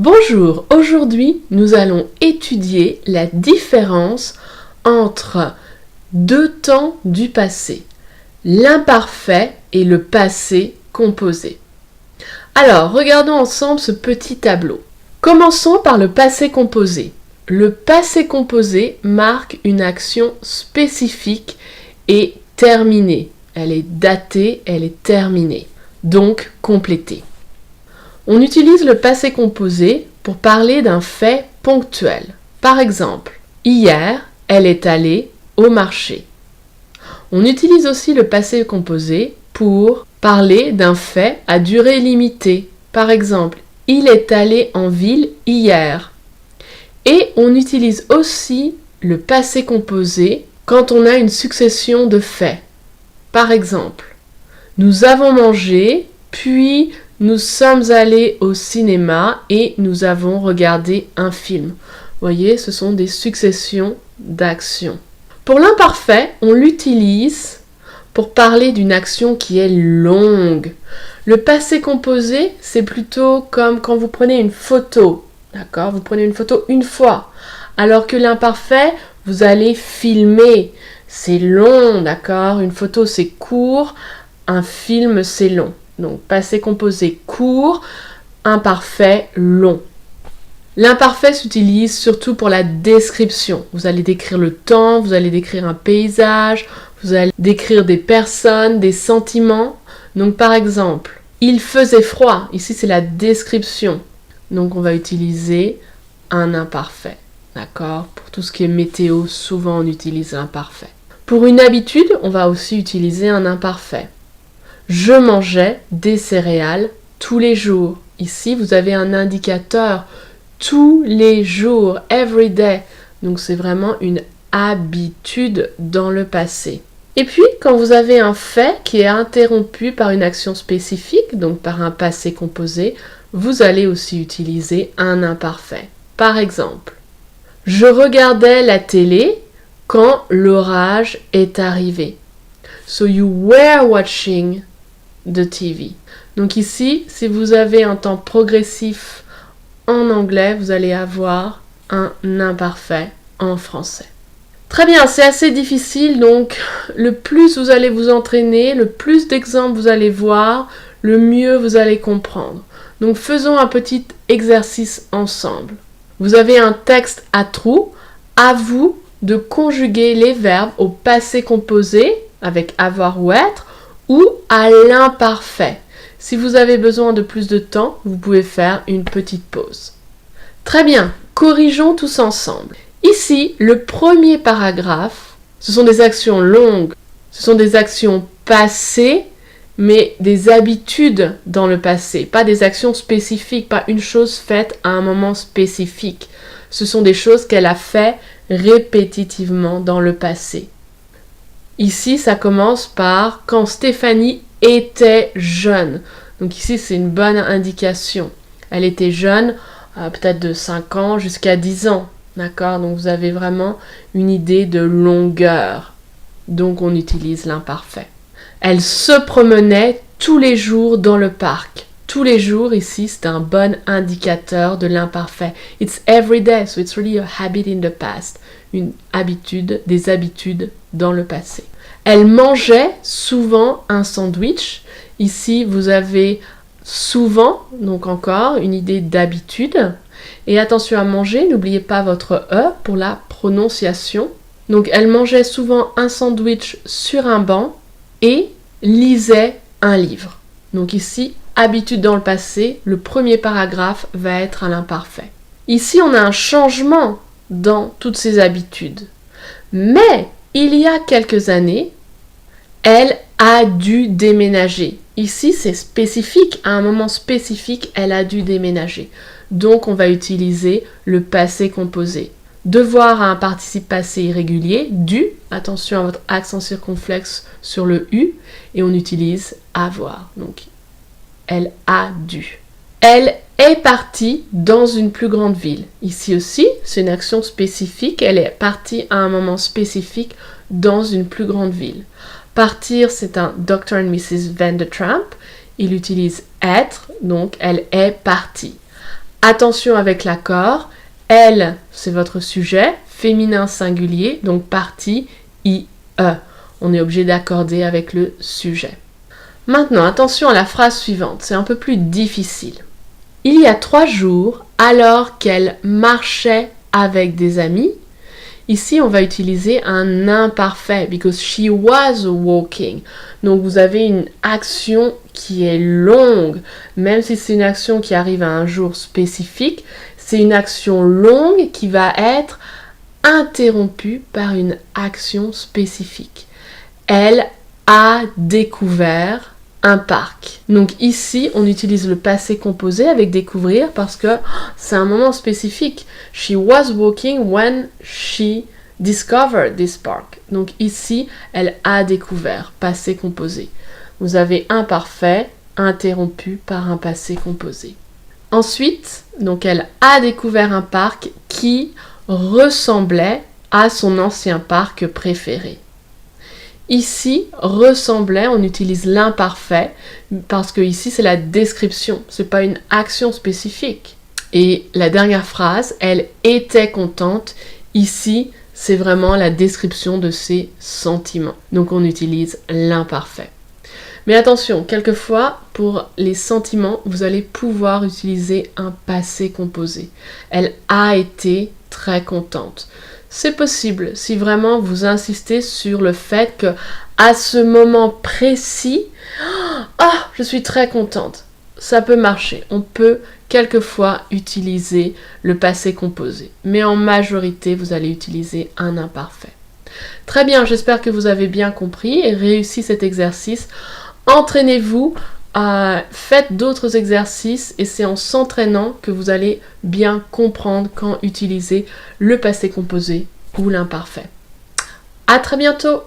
Bonjour, aujourd'hui nous allons étudier la différence entre deux temps du passé, l'imparfait et le passé composé. Alors, regardons ensemble ce petit tableau. Commençons par le passé composé. Le passé composé marque une action spécifique et terminée. Elle est datée, elle est terminée, donc complétée. On utilise le passé composé pour parler d'un fait ponctuel. Par exemple, hier, elle est allée au marché. On utilise aussi le passé composé pour parler d'un fait à durée limitée. Par exemple, il est allé en ville hier. Et on utilise aussi le passé composé quand on a une succession de faits. Par exemple, nous avons mangé, puis nous sommes allés au cinéma et nous avons regardé un film. Vous voyez, ce sont des successions d'actions. Pour l'imparfait, on l'utilise pour parler d'une action qui est longue. Le passé composé, c'est plutôt comme quand vous prenez une photo. D'accord ? Vous prenez une photo une fois. Alors que l'imparfait, vous allez filmer. C'est long, d'accord ? Une photo, c'est court. Un film, c'est long. Donc, passé composé court, imparfait long. L'imparfait s'utilise surtout pour la description. Vous allez décrire le temps, vous allez décrire un paysage, vous allez décrire des personnes, des sentiments. Donc, par exemple, il faisait froid. Ici, c'est la description. Donc, on va utiliser un imparfait. D'accord ? Pour tout ce qui est météo, souvent on utilise l'imparfait. Pour une habitude, on va aussi utiliser un imparfait. Je mangeais des céréales tous les jours. Ici, vous avez un indicateur tous les jours, every day. Donc, c'est vraiment une habitude dans le passé. Et puis, quand vous avez un fait qui est interrompu par une action spécifique, donc par un passé composé, vous allez aussi utiliser un imparfait. Par exemple, je regardais la télé quand l'orage est arrivé. So you were watching the TV. Donc ici, si vous avez un temps progressif en anglais, vous allez avoir un imparfait en français. Très bien, c'est assez difficile, donc le plus vous allez vous entraîner, le plus d'exemples vous allez voir, le mieux vous allez comprendre. Donc faisons un petit exercice ensemble. Vous avez un texte à trous, à vous de conjuguer les verbes au passé composé avec avoir ou être ou à l'imparfait. Si vous avez besoin de plus de temps, vous pouvez faire une petite pause. Très bien, corrigeons tous ensemble. Ici, le premier paragraphe, ce sont des actions longues, ce sont des actions passées, mais des habitudes dans le passé, pas des actions spécifiques, pas une chose faite à un moment spécifique. Ce sont des choses qu'elle a fait répétitivement dans le passé. Ici, ça commence par quand Stéphanie était jeune. Donc ici, c'est une bonne indication. Elle était jeune, peut-être de 5 ans jusqu'à 10 ans. D'accord ? Donc vous avez vraiment une idée de longueur. Donc on utilise l'imparfait. Elle se promenait tous les jours dans le parc. Tous les jours, ici, c'est un bon indicateur de l'imparfait. It's every day, so it's really a habit in the past. Une habitude, des habitudes dans le passé. Elle mangeait souvent un sandwich. Ici, vous avez souvent, donc encore, une idée d'habitude. Et attention à manger, n'oubliez pas votre E pour la prononciation. Donc, elle mangeait souvent un sandwich sur un banc et lisait un livre. Donc ici, habitude dans le passé, le premier paragraphe va être à l'imparfait. Ici, on a un changement dans toutes ces habitudes. Mais, il y a quelques années, elle a dû déménager. Ici, c'est spécifique. À un moment spécifique, elle a dû déménager. Donc, on va utiliser le passé composé. Devoir à un participe passé irrégulier, dû, attention à votre accent circonflexe sur le U, et on utilise avoir. Donc, elle a dû. Elle est partie dans une plus grande ville. Ici aussi, c'est une action spécifique. Elle est partie à un moment spécifique dans une plus grande ville. Partir, c'est un Dr. and Mrs. Van de Tramp. Il utilise être, donc elle est partie. Attention avec l'accord. Elle, c'est votre sujet, féminin singulier, donc partie IE. On est obligé d'accorder avec le sujet. Maintenant, attention à la phrase suivante, c'est un peu plus difficile. Il y a 3 jours, alors qu'elle marchait avec des amis, ici on va utiliser un imparfait, because she was walking. Donc vous avez une action qui est longue, même si c'est une action qui arrive à un jour spécifique, c'est une action longue qui va être interrompue par une action spécifique. Elle a découvert un parc. Donc ici, on utilise le passé composé avec découvrir parce que c'est un moment spécifique. She was walking when she discovered this park. Donc ici, elle a découvert, passé composé. Vous avez imparfait interrompu par un passé composé. Ensuite, donc elle a découvert un parc qui ressemblait à son ancien parc préféré. Ici, ressemblait, on utilise l'imparfait parce que ici c'est la description, c'est pas une action spécifique. Et la dernière phrase, elle était contente. Ici, c'est vraiment la description de ses sentiments. Donc on utilise l'imparfait. Mais attention, quelquefois, pour les sentiments, vous allez pouvoir utiliser un passé composé. Elle a été très contente. C'est possible si vraiment vous insistez sur le fait que à ce moment précis, je suis très contente. Ça peut marcher. On peut quelquefois utiliser le passé composé. Mais en majorité, vous allez utiliser un imparfait. Très bien, j'espère que vous avez bien compris et réussi cet exercice. Entraînez-vous, faites d'autres exercices et c'est en s'entraînant que vous allez bien comprendre quand utiliser le passé composé ou l'imparfait. À très bientôt!